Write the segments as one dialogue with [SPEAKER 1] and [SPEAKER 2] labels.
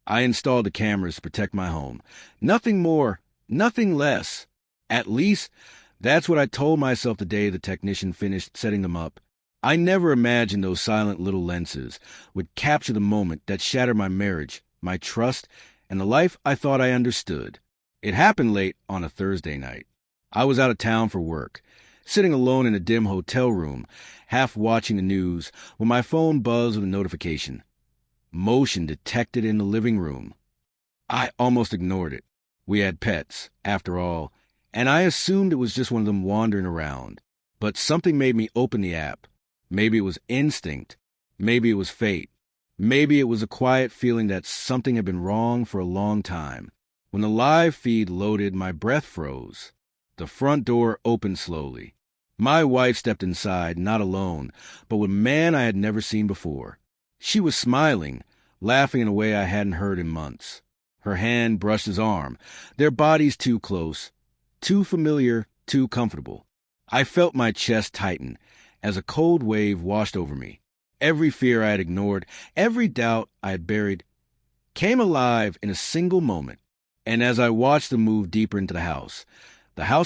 [SPEAKER 1] I installed the cameras to protect my home. Nothing more, nothing less. At least, that's what I told myself the day the technician finished setting them up. I never imagined those silent little lenses would capture the moment that shattered my marriage, my trust, and the life I thought I understood. It happened late on a Thursday night. I was out of town for work, sitting alone in a dim hotel room, half watching the news, when my phone buzzed with a notification. Motion detected in the living room. I almost ignored it. We had pets, after all, and I assumed it was just one of them wandering around. But something made me open the app. Maybe it was instinct. Maybe it was fate. Maybe it was a quiet feeling that something had been wrong for a long time. When the live feed loaded, my breath froze. The front door opened slowly. My wife stepped inside, not alone, but with a man I had never seen before. She was smiling, laughing in a way I hadn't heard in months. Her hand brushed his arm, their bodies too close, too familiar, too comfortable. I felt my chest tighten as a cold wave washed over me. Every fear I had ignored, every doubt I had buried, came alive in a single moment. And as I watched them move deeper into the house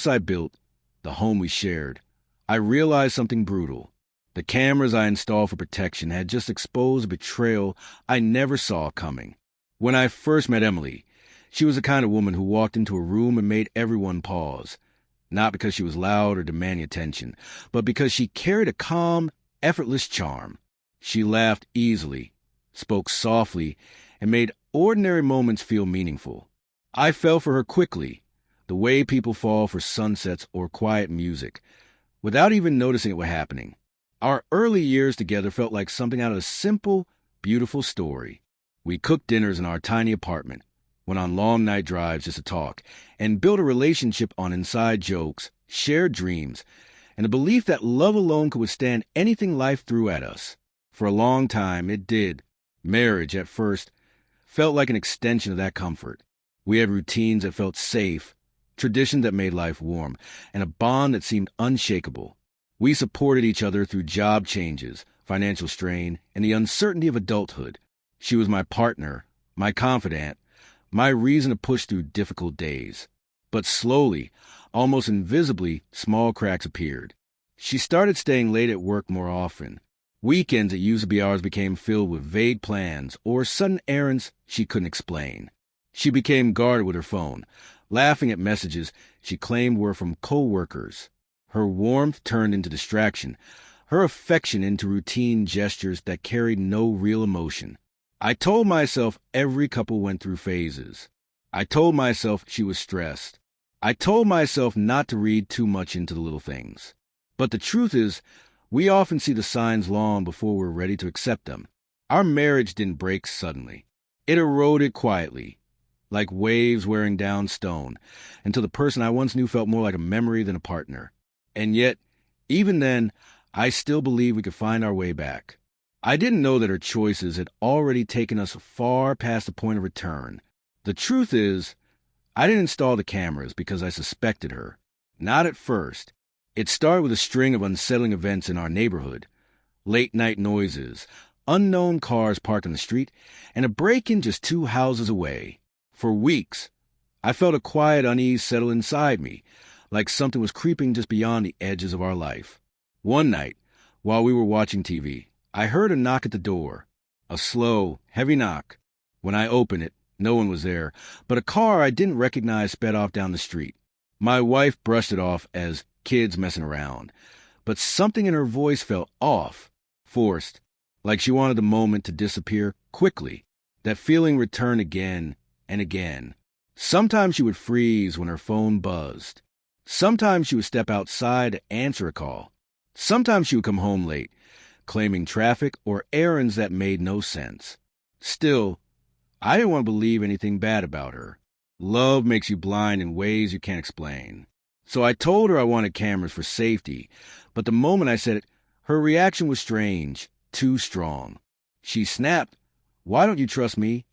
[SPEAKER 1] I built, the home we shared, I realized something brutal. The cameras I installed for protection had just exposed a betrayal I never saw coming. When I first met Emily, she was the kind of woman who walked into a room and made everyone pause. Not because she was loud or demanding attention, but because she carried a calm, effortless charm. She laughed easily, spoke softly, and made ordinary moments feel meaningful. I fell for her quickly, the way people fall for sunsets or quiet music, without even noticing it was happening. Our early years together felt like something out of a simple, beautiful story. We cooked dinners in our tiny apartment, went on long night drives just to talk, and built a relationship on inside jokes, shared dreams, and the belief that love alone could withstand anything life threw at us. For a long time, it did. Marriage, at first, felt like an extension of that comfort. We had routines that felt safe, traditions that made life warm, and a bond that seemed unshakable. We supported each other through job changes, financial strain, and the uncertainty of adulthood. She was my partner, my confidant, my reason to push through difficult days. But slowly, almost invisibly, small cracks appeared. She started staying late at work more often. Weekends that used to be ours became filled with vague plans or sudden errands she couldn't explain. She became guarded with her phone, laughing at messages she claimed were from co-workers. Her warmth turned into distraction, her affection into routine gestures that carried no real emotion. I told myself every couple went through phases. I told myself she was stressed. I told myself not to read too much into the little things. But the truth is, we often see the signs long before we're ready to accept them. Our marriage didn't break suddenly. It eroded quietly, like waves wearing down stone, until the person I once knew felt more like a memory than a partner. And yet, even then, I still believed we could find our way back. I didn't know that her choices had already taken us far past the point of return. The truth is, I didn't install the cameras because I suspected her. Not at first. It started with a string of unsettling events in our neighborhood. Late-night noises, unknown cars parked on the street, and a break-in just 2 houses away. For weeks, I felt a quiet unease settle inside me, like something was creeping just beyond the edges of our life. One night, while we were watching TV, I heard a knock at the door. A slow, heavy knock. When I opened it, no one was there, but a car I didn't recognize sped off down the street. My wife brushed it off as kids messing around, but something in her voice felt off, forced, like she wanted the moment to disappear quickly. That feeling returned again and again. Sometimes she would freeze when her phone buzzed. Sometimes she would step outside to answer a call. Sometimes she would come home late, claiming traffic or errands that made no sense. Still, I didn't want to believe anything bad about her. Love makes you blind in ways you can't explain. So I told her I wanted cameras for safety, but the moment I said it, her reaction was strange, too strong. She snapped, "Why don't you trust me?"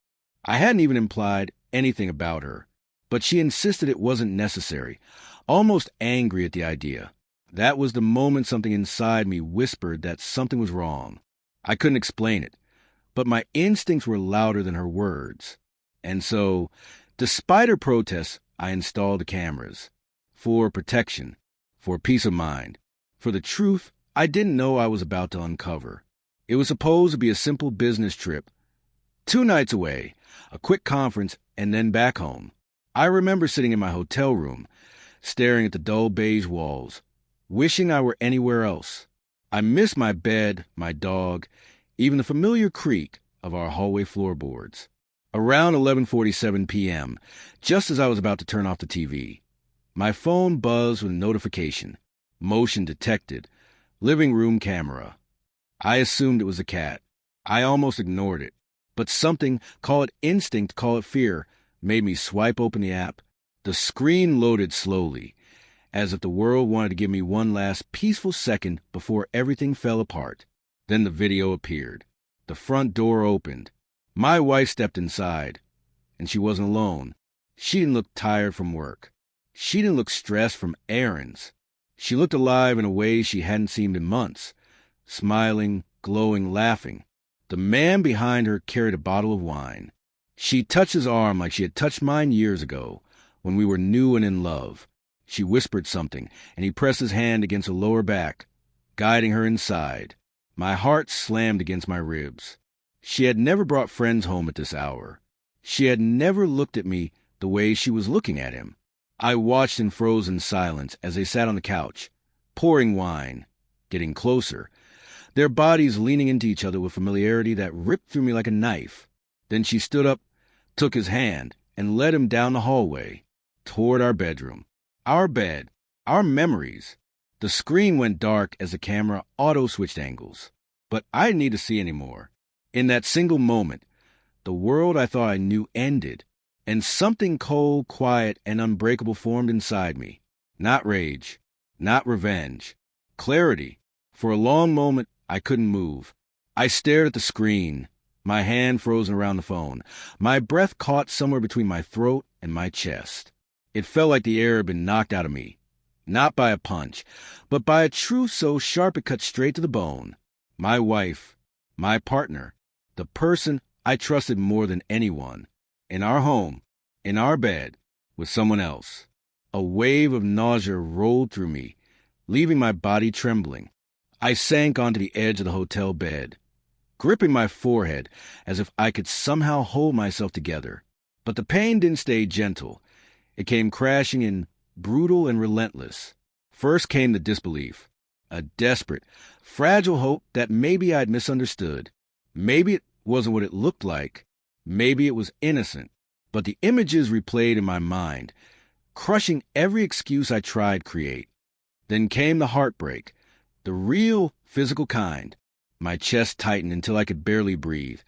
[SPEAKER 1] I hadn't even implied anything about her, but she insisted it wasn't necessary, almost angry at the idea. That was the moment something inside me whispered that something was wrong. I couldn't explain it, but my instincts were louder than her words. And so, despite her protests, I installed the cameras. For protection, for peace of mind, for the truth I didn't know I was about to uncover. It was supposed to be a simple business trip. 2 nights away, a quick conference, and then back home. I remember sitting in my hotel room, staring at the dull beige walls, wishing I were anywhere else. I missed my bed, my dog, even the familiar creak of our hallway floorboards. Around 11:47 p.m., just as I was about to turn off the TV, my phone buzzed with a notification. Motion detected. Living room camera. I assumed it was a cat. I almost ignored it. But something, call it instinct, call it fear, made me swipe open the app. The screen loaded slowly, as if the world wanted to give me one last peaceful second before everything fell apart. Then the video appeared. The front door opened. My wife stepped inside, and she wasn't alone. She didn't look tired from work. She didn't look stressed from errands. She looked alive in a way she hadn't seemed in months, smiling, glowing, laughing. The man behind her carried a bottle of wine. She touched his arm like she had touched mine years ago, when we were new and in love. She whispered something, and he pressed his hand against her lower back, guiding her inside. My heart slammed against my ribs. She had never brought friends home at this hour. She had never looked at me the way she was looking at him. I watched in frozen silence as they sat on the couch, pouring wine, getting closer, their bodies leaning into each other with familiarity that ripped through me like a knife. Then she stood up, took his hand, and led him down the hallway, toward our bedroom. Our bed, our memories. The screen went dark as the camera auto-switched angles. But I didn't need to see anymore. In that single moment, the world I thought I knew ended, and something cold, quiet, and unbreakable formed inside me. Not rage, not revenge. Clarity. For a long moment, I couldn't move. I stared at the screen, my hand frozen around the phone, my breath caught somewhere between my throat and my chest. It felt like the air had been knocked out of me, not by a punch, but by a truth so sharp it cut straight to the bone. My wife, my partner, the person I trusted more than anyone, in our home, in our bed, with someone else. A wave of nausea rolled through me, leaving my body trembling. I sank onto the edge of the hotel bed, gripping my forehead as if I could somehow hold myself together. But the pain didn't stay gentle. It came crashing in, brutal and relentless. First came the disbelief, a desperate, fragile hope that maybe I'd misunderstood. Maybe it wasn't what it looked like. Maybe it was innocent. But the images replayed in my mind, crushing every excuse I tried to create. Then came the heartbreak, the real physical kind. My chest tightened until I could barely breathe,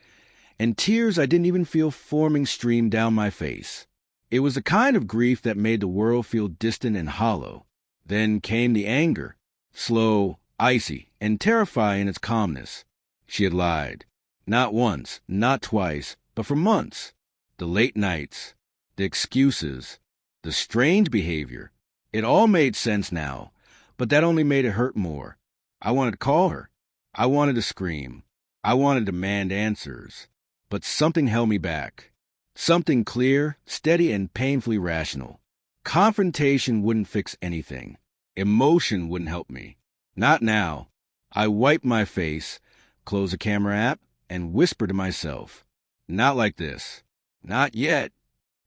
[SPEAKER 1] and tears I didn't even feel forming streamed down my face. It was the kind of grief that made the world feel distant and hollow. Then came the anger, slow, icy, and terrifying in its calmness. She had lied. Not once, not twice, but for months. The late nights, the excuses, the strange behavior. It all made sense now, but that only made it hurt more. I wanted to call her. I wanted to scream. I wanted to demand answers. But something held me back. Something clear, steady, and painfully rational. Confrontation wouldn't fix anything. Emotion wouldn't help me. Not now. I wiped my face, closed the camera app, and whispered to myself, "Not like this. Not yet."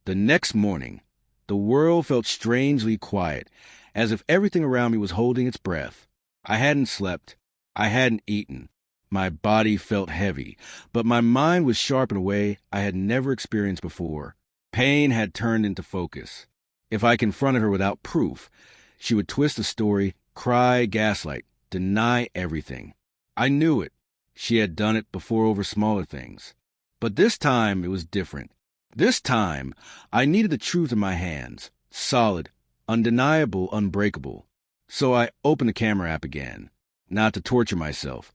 [SPEAKER 1] The next morning, the world felt strangely quiet, as if everything around me was holding its breath. I hadn't slept. I hadn't eaten. My body felt heavy, but my mind was sharp in a way I had never experienced before. Pain had turned into focus. If I confronted her without proof, she would twist the story, cry, gaslight, deny everything. I knew it. She had done it before over smaller things. But this time it was different. This time I needed the truth in my hands, solid, undeniable, unbreakable. So I opened the camera app again, not to torture myself,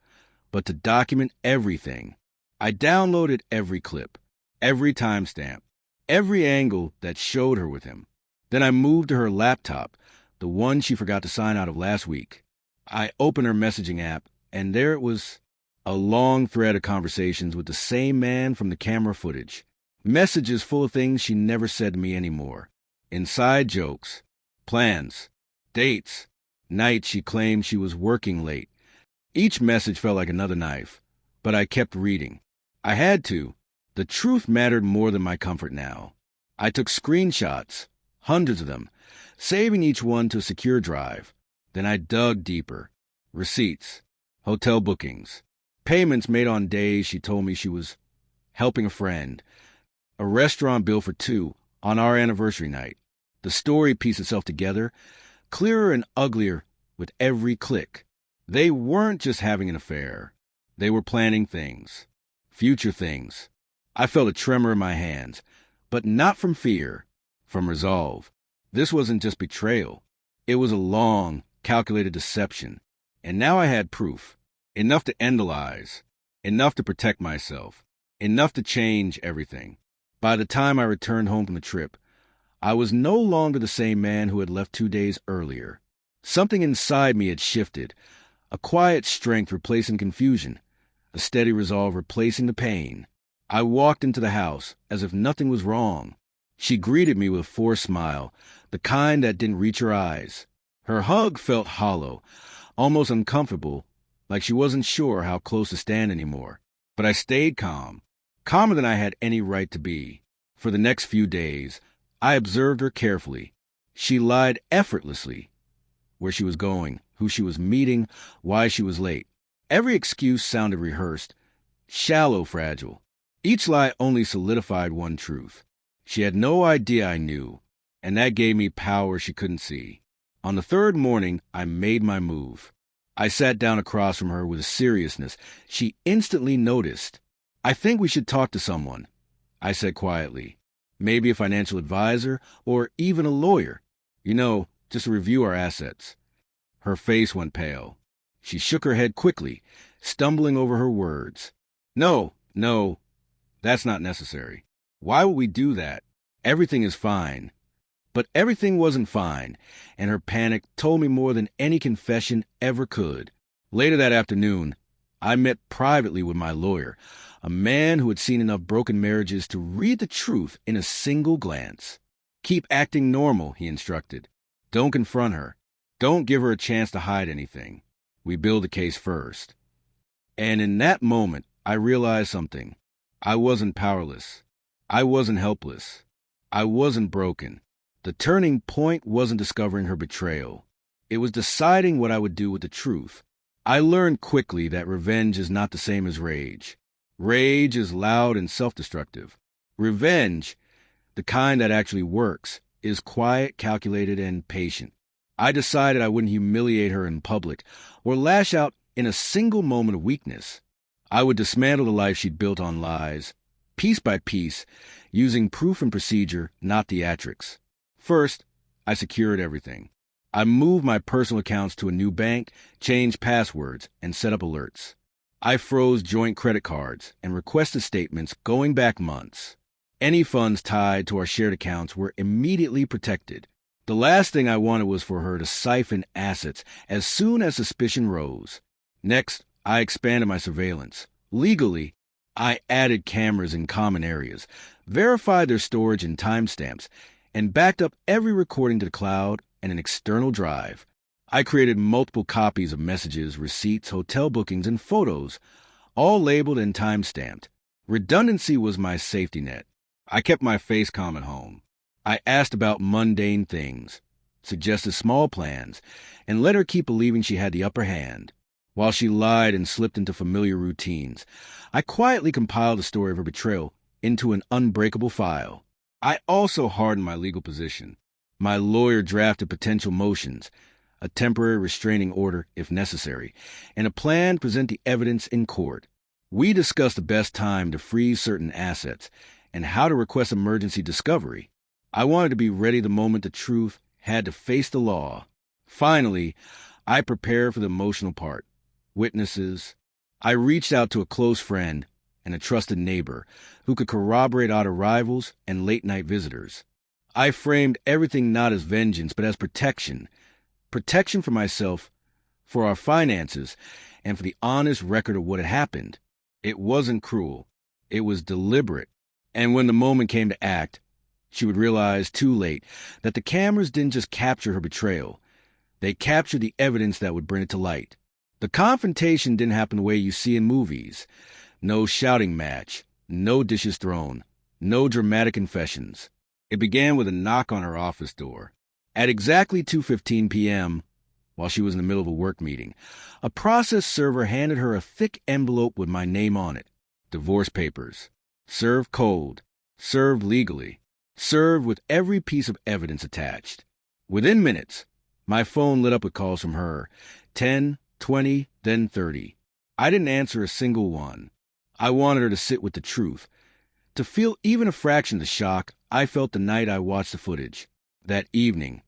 [SPEAKER 1] but to document everything. I downloaded every clip, every timestamp, every angle that showed her with him. Then I moved to her laptop, the one she forgot to sign out of last week. I opened her messaging app, and there it was, a long thread of conversations with the same man from the camera footage. Messages full of things she never said to me anymore. Inside jokes, plans, dates, nights she claimed she was working late. Each message felt like another knife, but I kept reading. I had to. The truth mattered more than my comfort now. I took screenshots, hundreds of them, saving each one to a secure drive. Then I dug deeper. Receipts, hotel bookings, payments made on days she told me she was helping a friend, a restaurant bill for two on our anniversary night. The story pieced itself together, clearer and uglier with every click. They weren't just having an affair. They were planning things, future things. I felt a tremor in my hands, but not from fear, from resolve. This wasn't just betrayal. It was a long, calculated deception. And now I had proof, enough to end the lies, enough to protect myself, enough to change everything. By the time I returned home from the trip, I was no longer the same man who had left 2 days earlier. Something inside me had shifted, a quiet strength replacing confusion, a steady resolve replacing the pain. I walked into the house as if nothing was wrong. She greeted me with a forced smile, the kind that didn't reach her eyes. Her hug felt hollow, almost uncomfortable, like she wasn't sure how close to stand anymore. But I stayed calm, calmer than I had any right to be. For the next few days, I observed her carefully. She lied effortlessly. Where she was going, who she was meeting, why she was late. Every excuse sounded rehearsed, shallow, fragile. Each lie only solidified one truth. She had no idea I knew, and that gave me power she couldn't see. On the third morning, I made my move. I sat down across from her with a seriousness she instantly noticed. "I think we should talk to someone," I said quietly. "Maybe a financial advisor or even a lawyer. Just to review our assets." Her face went pale. She shook her head quickly, stumbling over her words. No, that's not necessary. Why would we do that? Everything is fine." But everything wasn't fine, and her panic told me more than any confession ever could. Later that afternoon, I met privately with my lawyer, a man who had seen enough broken marriages to read the truth in a single glance. "Keep acting normal," he instructed. "Don't confront her. Don't give her a chance to hide anything. We build the case first." And in that moment, I realized something. I wasn't powerless. I wasn't helpless. I wasn't broken. The turning point wasn't discovering her betrayal. It was deciding what I would do with the truth. I learned quickly that revenge is not the same as rage. Rage is loud and self-destructive. Revenge, the kind that actually works, is quiet, calculated, and patient. I decided I wouldn't humiliate her in public or lash out in a single moment of weakness. I would dismantle the life she'd built on lies, piece by piece, using proof and procedure, not theatrics. First, I secured everything. I moved my personal accounts to a new bank, changed passwords, and set up alerts. I froze joint credit cards and requested statements going back months. Any funds tied to our shared accounts were immediately protected. The last thing I wanted was for her to siphon assets as soon as suspicion rose. Next, I expanded my surveillance. Legally, I added cameras in common areas, verified their storage and timestamps, and backed up every recording to the cloud and an external drive. I created multiple copies of messages, receipts, hotel bookings, and photos, all labeled and time-stamped. Redundancy was my safety net. I kept my face calm at home. I asked about mundane things, suggested small plans, and let her keep believing she had the upper hand. While she lied and slipped into familiar routines, I quietly compiled the story of her betrayal into an unbreakable file. I also hardened my legal position. My lawyer drafted potential motions, a temporary restraining order if necessary, and a plan to present the evidence in court. We discussed the best time to freeze certain assets and how to request emergency discovery. I wanted to be ready the moment the truth had to face the law. Finally, I prepared for the emotional part. Witnesses. I reached out to a close friend and a trusted neighbor who could corroborate our arrivals and late-night visitors. I framed everything not as vengeance, but as protection. Protection for myself, for our finances, and for the honest record of what had happened. It wasn't cruel. It was deliberate. And when the moment came to act, she would realize too late that the cameras didn't just capture her betrayal. They captured the evidence that would bring it to light. The confrontation didn't happen the way you see in movies. No shouting match, no dishes thrown, no dramatic confessions. It began with a knock on her office door. At exactly 2:15 p.m., while she was in the middle of a work meeting, a process server handed her a thick envelope with my name on it. Divorce papers. Served cold. Served legally. Served with every piece of evidence attached. Within minutes, my phone lit up with calls from her. 10, 20, then 30. I didn't answer a single one. I wanted her to sit with the truth, to feel even a fraction of the shock I felt the night I watched the footage. That evening,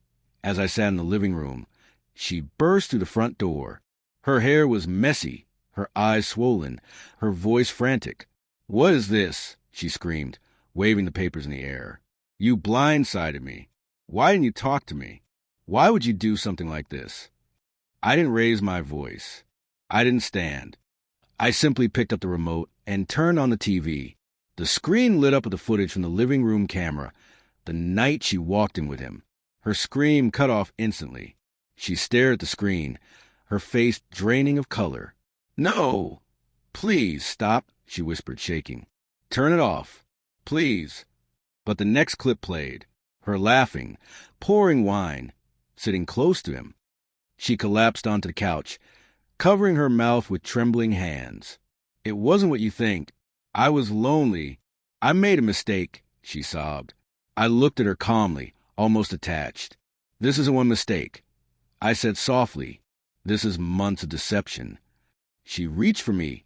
[SPEAKER 1] as I sat in the living room, she burst through the front door. Her hair was messy, her eyes swollen, her voice frantic. "What is this?" she screamed, waving the papers in the air. "You blindsided me. Why didn't you talk to me? Why would you do something like this?" I didn't raise my voice. I didn't stand. I simply picked up the remote and turned on the TV. The screen lit up with the footage from the living room camera, the night she walked in with him. Her scream cut off instantly. She stared at the screen, her face draining of color. "No! Please, stop," she whispered, shaking. "Turn it off. Please." But the next clip played, her laughing, pouring wine, sitting close to him. She collapsed onto the couch, covering her mouth with trembling hands. "It wasn't what you think. I was lonely. I made a mistake," she sobbed. I looked at her calmly, almost attached. "This isn't one mistake," I said softly. "This is months of deception." She reached for me,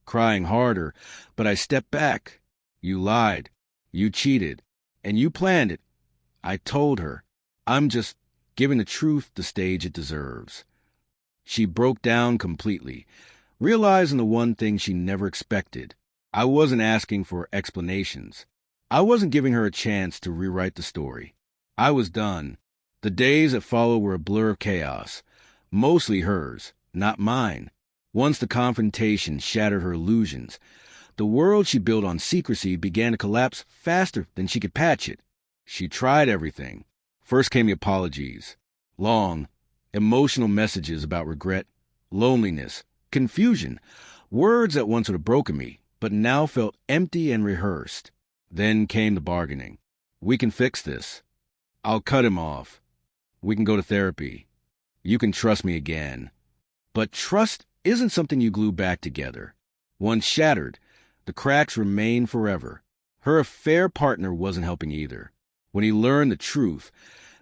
[SPEAKER 1] crying harder, but I stepped back. "You lied. You cheated. And you planned it." I told her, "I'm just giving the truth the stage it deserves." She broke down completely, realizing the one thing she never expected. I wasn't asking for explanations. I wasn't giving her a chance to rewrite the story. I was done. The days that followed were a blur of chaos, mostly hers, not mine. Once the confrontation shattered her illusions, the world she built on secrecy began to collapse faster than she could patch it. She tried everything. First came the apologies. Long, emotional messages about regret, loneliness, confusion, words that once would have broken me, but now felt empty and rehearsed. Then came the bargaining. "We can fix this. I'll cut him off. We can go to therapy. You can trust me again." But trust isn't something you glue back together. Once shattered, the cracks remain forever. Her affair partner wasn't helping either. When he learned the truth,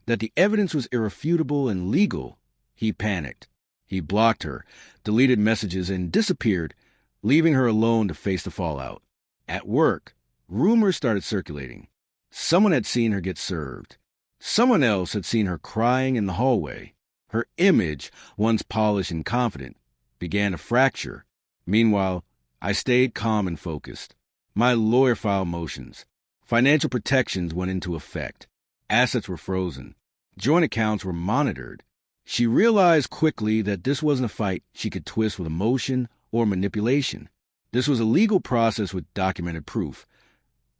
[SPEAKER 1] that the evidence was irrefutable and legal, he panicked. He blocked her, deleted messages, and disappeared, leaving her alone to face the fallout. At work, rumors started circulating. Someone had seen her get served. Someone else had seen her crying in the hallway. Her image, once polished and confident, began to fracture. Meanwhile, I stayed calm and focused. My lawyer filed motions. Financial protections went into effect. Assets were frozen. Joint accounts were monitored. She realized quickly that this wasn't a fight she could twist with emotion or manipulation. This was a legal process with documented proof.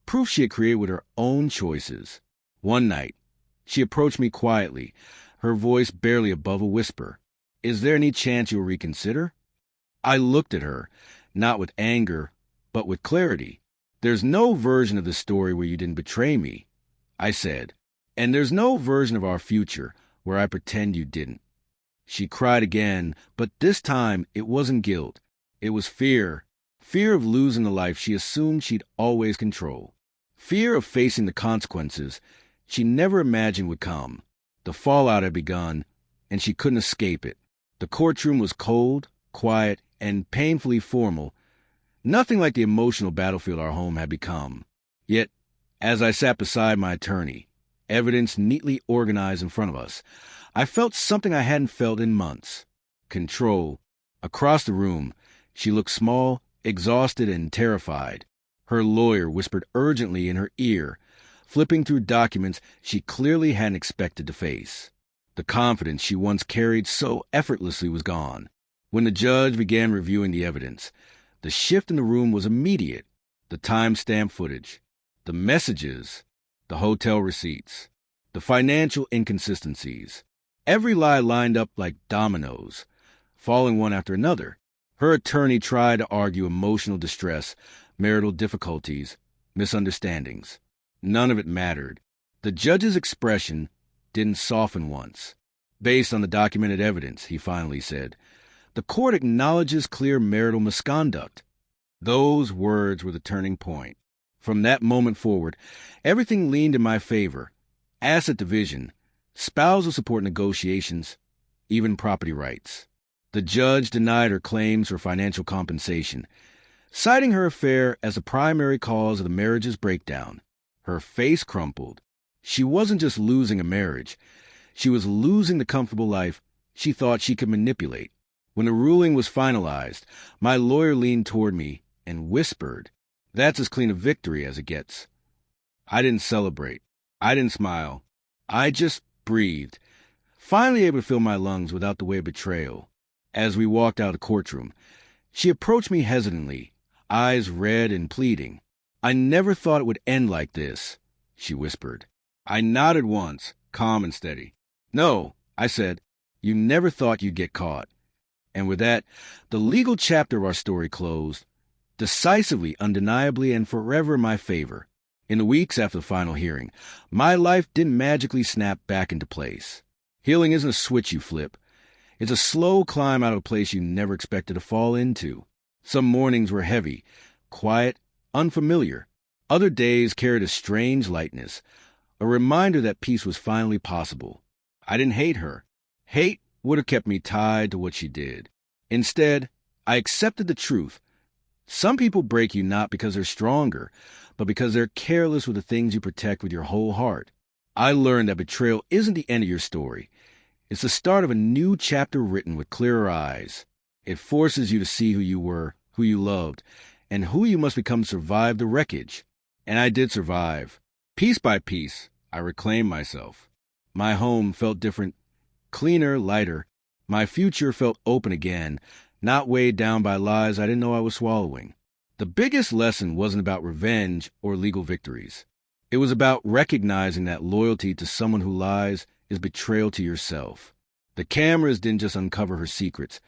[SPEAKER 1] Proof she had created with her own choices. One night, she approached me quietly, her voice barely above a whisper. "Is there any chance you'll reconsider?" I looked at her, not with anger, but with clarity. "There's no version of the story where you didn't betray me," I said. "And there's no version of our future where I pretend you didn't." She cried again, but this time it wasn't guilt. It was fear. Fear of losing the life she assumed she'd always control. Fear of facing the consequences she never imagined would come. The fallout had begun, and she couldn't escape it. The courtroom was cold, quiet, and painfully formal, nothing like the emotional battlefield our home had become. Yet, as I sat beside my attorney, evidence neatly organized in front of us, I felt something I hadn't felt in months. Control. Across the room, she looked small, exhausted, and terrified. Her lawyer whispered urgently in her ear, flipping through documents she clearly hadn't expected to face. The confidence she once carried so effortlessly was gone. When the judge began reviewing the evidence, the shift in the room was immediate. The time-stamped footage, The messages, the hotel receipts, the financial inconsistencies. Every lie lined up like dominoes, falling one after another. Her attorney tried to argue emotional distress, marital difficulties, misunderstandings. None of it mattered. The judge's expression didn't soften once. Based on the documented evidence, he finally said, the court acknowledges clear marital misconduct. Those words were the turning point. From that moment forward, everything leaned in my favor. Asset division, spousal support negotiations, even property rights. The judge denied her claims for financial compensation, citing her affair as a primary cause of the marriage's breakdown. Her face crumpled. She wasn't just losing a marriage. She was losing the comfortable life she thought she could manipulate. When the ruling was finalized, my lawyer leaned toward me and whispered, "That's as clean a victory as it gets." I didn't celebrate. I didn't smile. I just breathed, finally able to fill my lungs without the weight of betrayal. As we walked out of the courtroom, she approached me hesitantly, eyes red and pleading. "I never thought it would end like this," she whispered. I nodded once, calm and steady. "No," I said, "you never thought you'd get caught." And with that, the legal chapter of our story closed, decisively, undeniably, and forever in my favor. In the weeks after the final hearing, my life didn't magically snap back into place. Healing isn't a switch you flip. It's a slow climb out of a place you never expected to fall into. Some mornings were heavy, quiet, unfamiliar. Other days carried a strange lightness, a reminder that peace was finally possible. I didn't hate her. Hate would have kept me tied to what she did. Instead, I accepted the truth. Some people break you not because they're stronger, but because they're careless with the things you protect with your whole heart. I learned that betrayal isn't the end of your story. It's the start of a new chapter written with clearer eyes. It forces you to see who you were, who you loved, and who you must become to survive the wreckage. And I did survive. Piece by piece, I reclaimed myself. My home felt different, cleaner, lighter. My future felt open again, not weighed down by lies I didn't know I was swallowing. The biggest lesson wasn't about revenge or legal victories. It was about recognizing that loyalty to someone who lies is betrayal to yourself. The cameras didn't just uncover her secrets.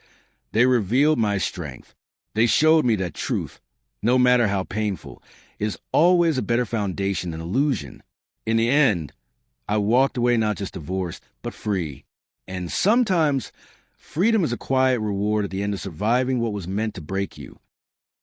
[SPEAKER 1] They revealed my strength. They showed me that truth, no matter how painful, is always a better foundation than illusion. In the end, I walked away not just divorced, but free. And sometimes, freedom is a quiet reward at the end of surviving what was meant to break you.